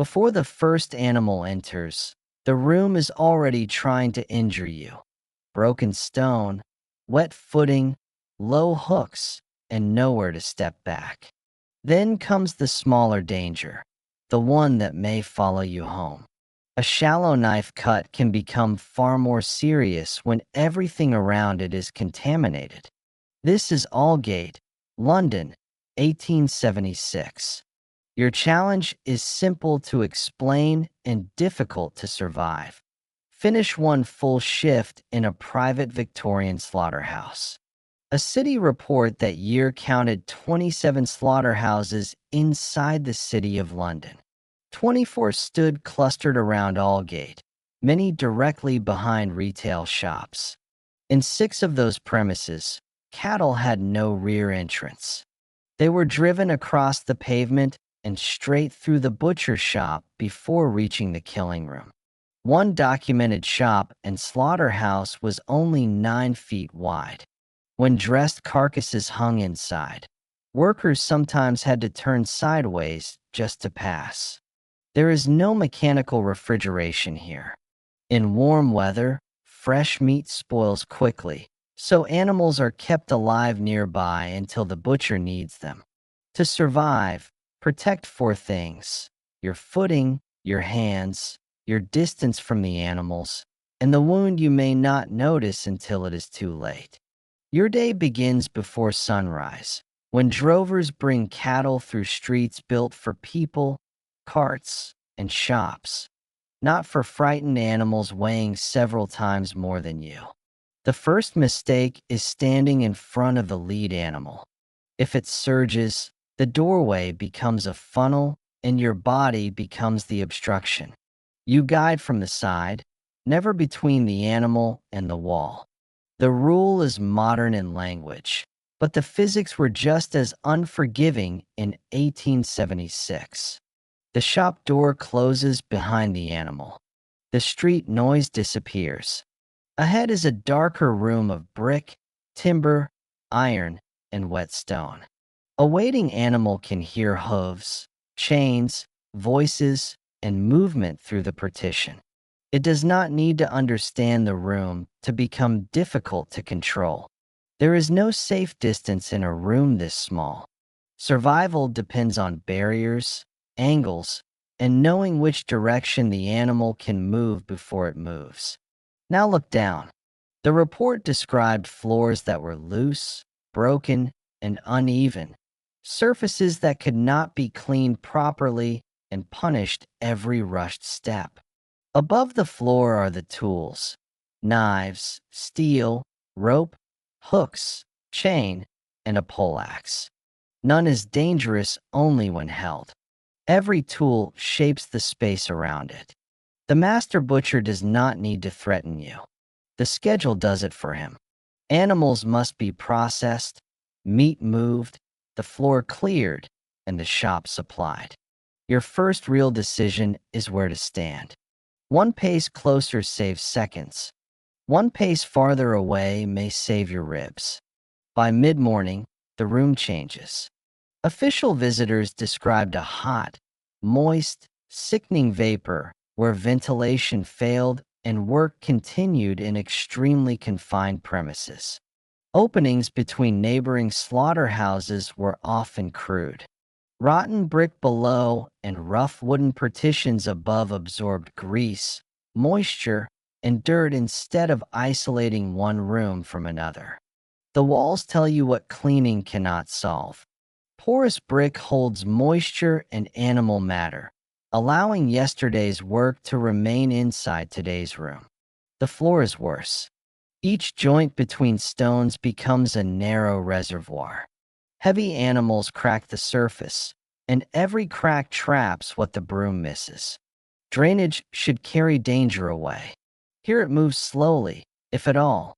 Before the first animal enters, the room is already trying to injure you. Broken stone, wet footing, low hooks, and nowhere to step back. Then comes the smaller danger, the one that may follow you home. A shallow knife cut can become far more serious when everything around it is contaminated. This is Aldgate, London, 1876. Your challenge is simple to explain and difficult to survive. Finish one full shift in a private Victorian slaughterhouse. A city report that year counted 27 slaughterhouses inside the city of London. 24 stood clustered around Aldgate, many directly behind retail shops. In 6 of those premises, cattle had no rear entrance. They were driven across the pavement and straight through the butcher shop before reaching the killing room. One documented shop and slaughterhouse was only 9 feet wide. When dressed carcasses hung inside, workers sometimes had to turn sideways just to pass. There is no mechanical refrigeration here. In warm weather, fresh meat spoils quickly, so animals are kept alive nearby until the butcher needs them. To survive, protect 4 things: your footing, your hands, your distance from the animals, and the wound you may not notice until it is too late. Your day begins before sunrise, when drovers bring cattle through streets built for people, carts, and shops, not for frightened animals weighing several times more than you. The first mistake is standing in front of the lead animal. If it surges, the doorway becomes a funnel and your body becomes the obstruction. You guide from the side, never between the animal and the wall. The rule is modern in language, but the physics were just as unforgiving in 1876. The shop door closes behind the animal. The street noise disappears. Ahead is a darker room of brick, timber, iron, and wet stone. A waiting animal can hear hooves, chains, voices, and movement through the partition. It does not need to understand the room to become difficult to control. There is no safe distance in a room this small. Survival depends on barriers, angles, and knowing which direction the animal can move before it moves. Now look down. The report described floors that were loose, broken, and uneven, surfaces that could not be cleaned properly and punished every rushed step. Above the floor are the tools: knives, steel, rope, hooks, chain, and a poleaxe. None is dangerous only when held. Every tool shapes the space around it. The master butcher does not need to threaten you. The schedule does it for him. Animals must be processed, meat moved, the floor cleared, and the shop supplied. Your first real decision is where to stand. One pace closer saves seconds. One pace farther away may save your ribs. By mid-morning, the room changes. Official visitors described a hot, moist, sickening vapor where ventilation failed and work continued in extremely confined premises. Openings between neighboring slaughterhouses were often crude. Rotten brick below and rough wooden partitions above absorbed grease, moisture, and dirt instead of isolating one room from another. The walls tell you what cleaning cannot solve. Porous brick holds moisture and animal matter, allowing yesterday's work to remain inside today's room. The floor is worse. Each joint between stones becomes a narrow reservoir. Heavy animals crack the surface, and every crack traps what the broom misses. Drainage should carry danger away. Here it moves slowly, if at all.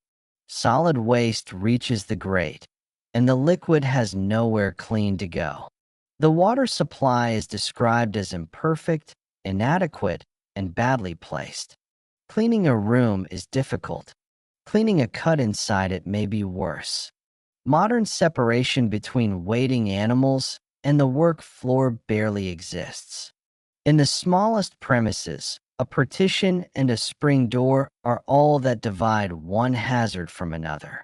Solid waste reaches the grate, and the liquid has nowhere clean to go. The water supply is described as imperfect, inadequate, and badly placed. Cleaning a room is difficult. Cleaning a cut inside it may be worse. Modern separation between waiting animals and the work floor barely exists. In the smallest premises, a partition and a spring door are all that divide one hazard from another.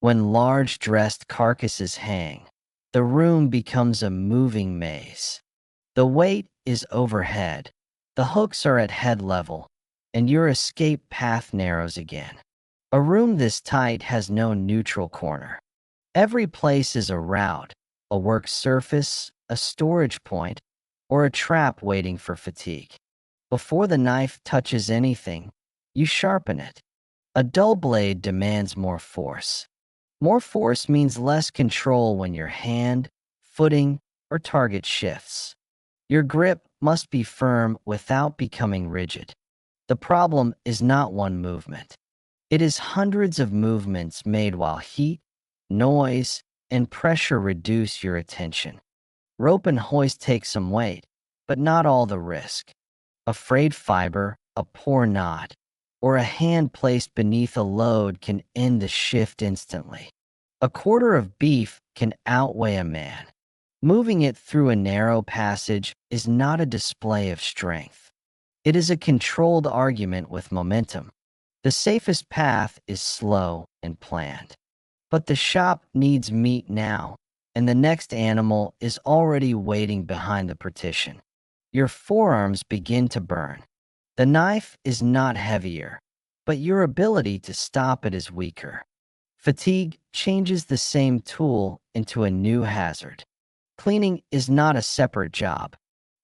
When large dressed carcasses hang, the room becomes a moving maze. The weight is overhead, the hooks are at head level, and your escape path narrows again. A room this tight has no neutral corner. Every place is a route, a work surface, a storage point, or a trap waiting for fatigue. Before the knife touches anything, you sharpen it. A dull blade demands more force. More force means less control when your hand, footing, or target shifts. Your grip must be firm without becoming rigid. The problem is not one movement. It is hundreds of movements made while heat, noise, and pressure reduce your attention. Rope and hoist take some weight, but not all the risk. A frayed fiber, a poor knot, or a hand placed beneath a load can end the shift instantly. A quarter of beef can outweigh a man. Moving it through a narrow passage is not a display of strength. It is a controlled argument with momentum. The safest path is slow and planned. But the shop needs meat now, and the next animal is already waiting behind the partition. Your forearms begin to burn. The knife is not heavier, but your ability to stop it is weaker. Fatigue changes the same tool into a new hazard. Cleaning is not a separate job.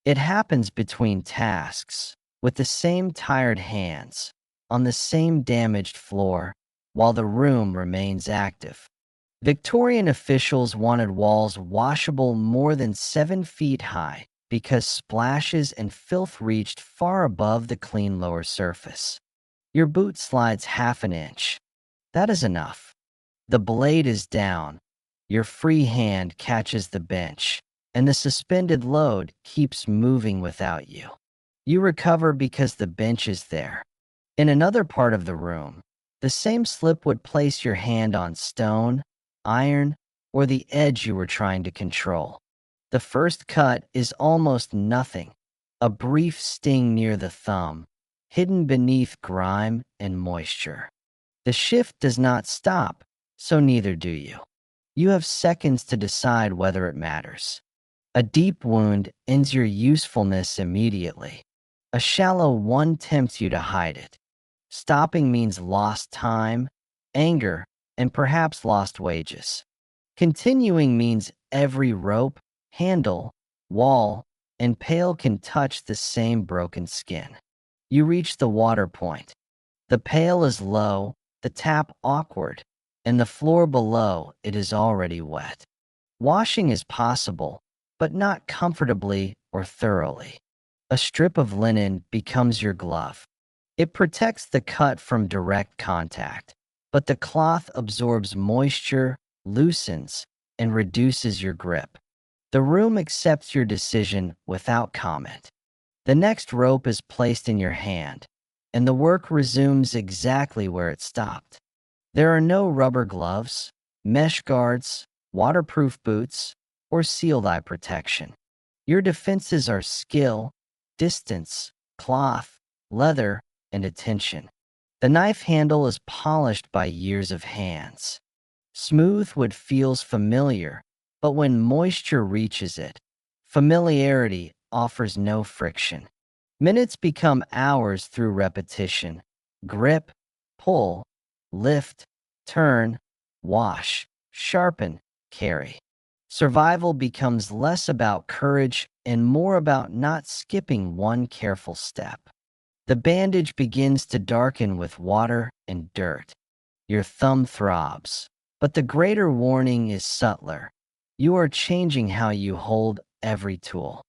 It happens between tasks, with the same tired hands, on the same damaged floor, while the room remains active. Victorian officials wanted walls washable more than 7 feet high because splashes and filth reached far above the clean lower surface. Your boot slides half an inch. That is enough. The blade is down. Your free hand catches the bench, and the suspended load keeps moving without you. You recover because the bench is there. In another part of the room, the same slip would place your hand on stone, iron, or the edge you were trying to control. The first cut is almost nothing, a brief sting near the thumb, hidden beneath grime and moisture. The shift does not stop, so neither do you. You have seconds to decide whether it matters. A deep wound ends your usefulness immediately. A shallow one tempts you to hide it. Stopping means lost time, anger, and perhaps lost wages. Continuing means every rope, handle, wall, and pail can touch the same broken skin. You reach the water point. The pail is low, the tap awkward, and the floor below it is already wet. Washing is possible, but not comfortably or thoroughly. A strip of linen becomes your glove. It protects the cut from direct contact, but the cloth absorbs moisture, loosens, and reduces your grip. The room accepts your decision without comment. The next rope is placed in your hand, and the work resumes exactly where it stopped. There are no rubber gloves, mesh guards, waterproof boots, or sealed eye protection. Your defenses are skill, distance, cloth, leather, and attention. The knife handle is polished by years of hands. Smooth wood feels familiar, but when moisture reaches it, familiarity offers no friction. Minutes become hours through repetition. Grip, pull, lift, turn, wash, sharpen, carry. Survival becomes less about courage and more about not skipping one careful step. The bandage begins to darken with water and dirt. Your thumb throbs, but the greater warning is subtler. You are changing how you hold every tool.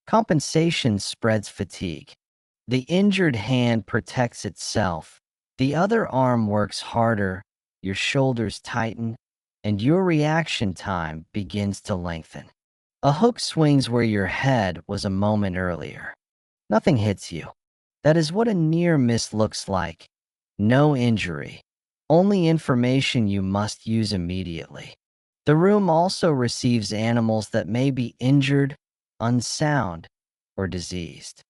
Compensation spreads fatigue. The injured hand protects itself. The other arm works harder, your shoulders tighten, and your reaction time begins to lengthen. A hook swings where your head was a moment earlier. Nothing hits you. That is what a near miss looks like. No injury. Only information you must use immediately. The room also receives animals that may be injured, unsound, or diseased.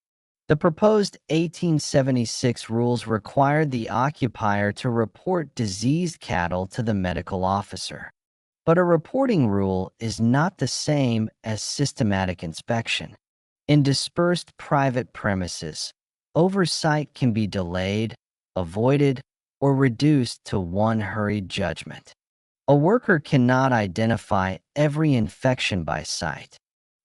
The proposed 1876 rules required the occupier to report diseased cattle to the medical officer. But a reporting rule is not the same as systematic inspection. In dispersed private premises, oversight can be delayed, avoided, or reduced to one hurried judgment. A worker cannot identify every infection by sight.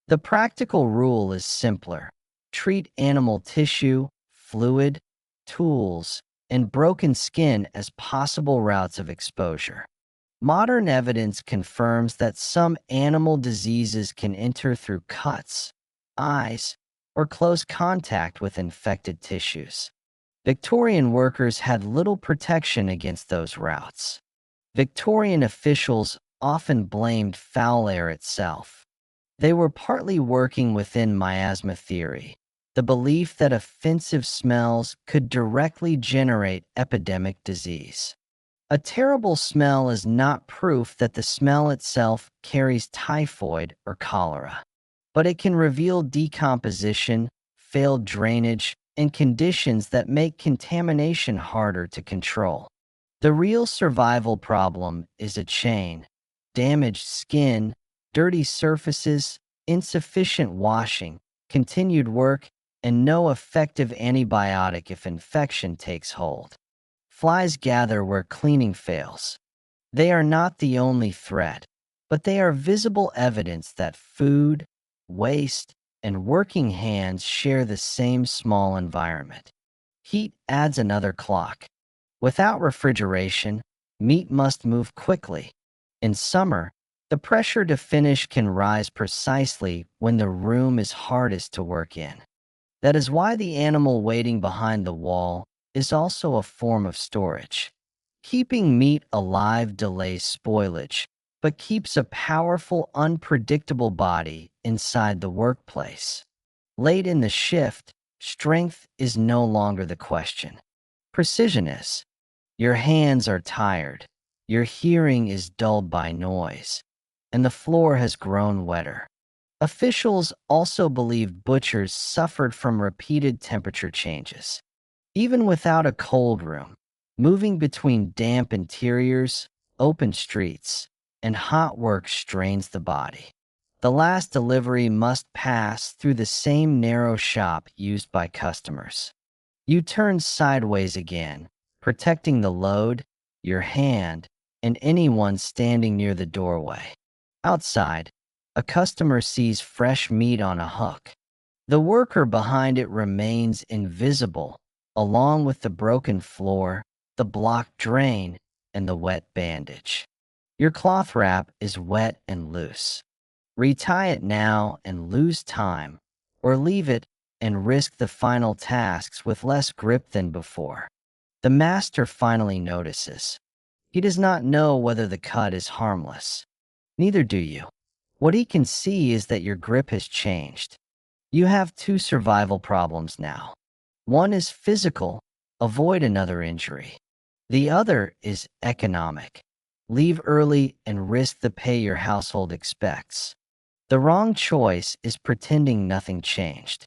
The practical rule is simpler. Treat animal tissue, fluid, tools, and broken skin as possible routes of exposure. Modern evidence confirms that some animal diseases can enter through cuts, eyes, or close contact with infected tissues. Victorian workers had little protection against those routes. Victorian officials often blamed foul air itself. They were partly working within miasma theory, the belief that offensive smells could directly generate epidemic disease. A terrible smell is not proof that the smell itself carries typhoid or cholera, but it can reveal decomposition, failed drainage, and conditions that make contamination harder to control. The real survival problem is a chain: damaged skin, dirty surfaces, insufficient washing, continued work, and no effective antibiotic if infection takes hold. Flies gather where cleaning fails. They are not the only threat, but they are visible evidence that food, waste, and working hands share the same small environment. Heat adds another clock. Without refrigeration, meat must move quickly. In summer, the pressure to finish can rise precisely when the room is hardest to work in. That is why the animal waiting behind the wall is also a form of storage. Keeping meat alive delays spoilage, but keeps a powerful, unpredictable body inside the workplace. Late in the shift, strength is no longer the question. Precision is. Your hands are tired, your hearing is dulled by noise, and the floor has grown wetter. Officials also believed butchers suffered from repeated temperature changes. Even without a cold room, moving between damp interiors, open streets, and hot work strains the body. The last delivery must pass through the same narrow shop used by customers. You turn sideways again, protecting the load, your hand, and anyone standing near the doorway. Outside, a customer sees fresh meat on a hook. The worker behind it remains invisible, along with the broken floor, the blocked drain, and the wet bandage. Your cloth wrap is wet and loose. Retie it now and lose time, or leave it and risk the final tasks with less grip than before. The master finally notices. He does not know whether the cut is harmless. Neither do you. What he can see is that your grip has changed. You have two survival problems now. One is physical, avoid another injury. The other is economic. Leave early and risk the pay your household expects. The wrong choice is pretending nothing changed.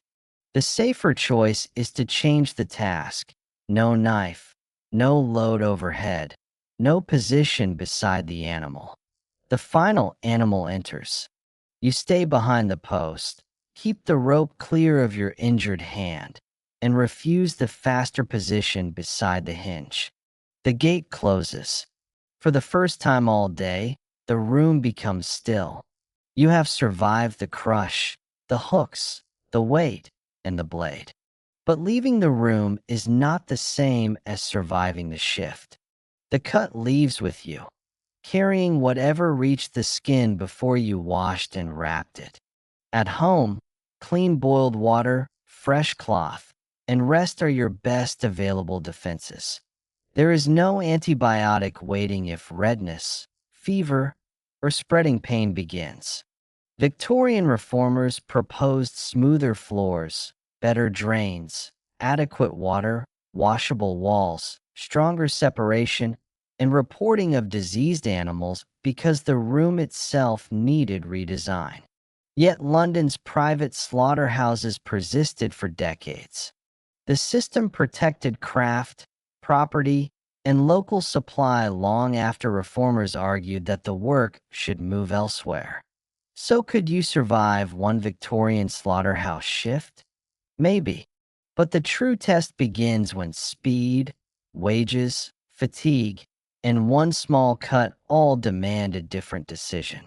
The safer choice is to change the task. No knife, no load overhead, no position beside the animal. The final animal enters. You stay behind the post, keep the rope clear of your injured hand, and refuse the faster position beside the hinge. The gate closes. For the first time all day, the room becomes still. You have survived the crush, the hooks, the weight, and the blade. But leaving the room is not the same as surviving the shift. The cut leaves with you, carrying whatever reached the skin before you washed and wrapped it. At home, clean boiled water, fresh cloth, and rest are your best available defenses. There is no antibiotic waiting if redness, fever, or spreading pain begins. Victorian reformers proposed smoother floors, better drains, adequate water, washable walls, stronger separation, and reporting of diseased animals because the room itself needed redesign. Yet London's private slaughterhouses persisted for decades. The system protected craft, property, and local supply long after reformers argued that the work should move elsewhere. So could you survive one Victorian slaughterhouse shift? Maybe. But the true test begins when speed, wages, fatigue, and one small cut all demand a different decision.